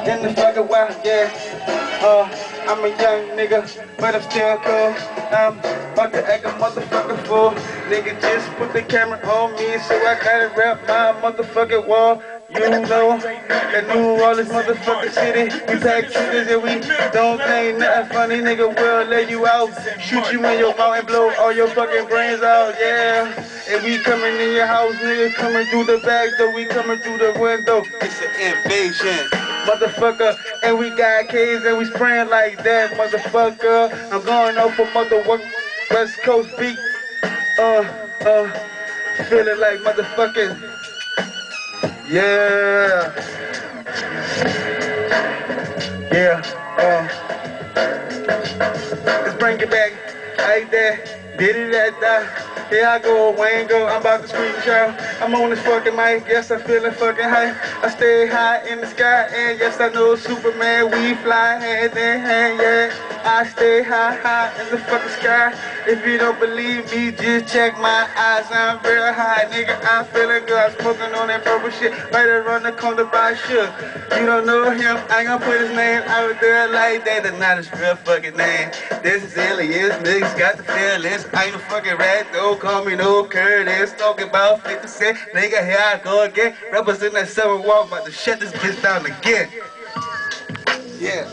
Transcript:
in the fucking wild, yeah. I'm a young nigga, but I'm still cool. I'm about to act a motherfucking fool. Nigga just put the camera on me, so I gotta rap my motherfucking wall. You know, that New Orleans motherfucking city. We pack triggers and we don't think nothing funny. Nigga will let you out, shoot you in your mouth and blow all your fucking brains out, yeah. And we coming in your house, nigga, coming through the back door, we coming through the window. It's an invasion, motherfucker. And we got K's and we spraying like that, motherfucker. I'm going off for motherfucker West Coast beat. Feeling like motherfucking, yeah. Yeah, let's bring it back like that. Did it at that. Here I go, Wayne go, I'm about to scream shout. I'm on this fucking mic, yes I'm feeling fucking high. I stay high in the sky, and yes I know Superman, we fly hand in hand, yeah. I stay high in the fucking sky. If you don't believe me, just check my eyes. I'm real high, nigga, I'm feeling good. I'm smoking on that purple shit, right around the corner by Shook. You don't know him, I ain't gonna put his name out there like that. That's not his real fucking name. This is aliens, niggas got the feelings. I ain't no fucking rat, don't call me no Curtis. Talking about 50 Cent, nigga, here I go again. Represent that 7 walk, about to shut this bitch down again. Yeah.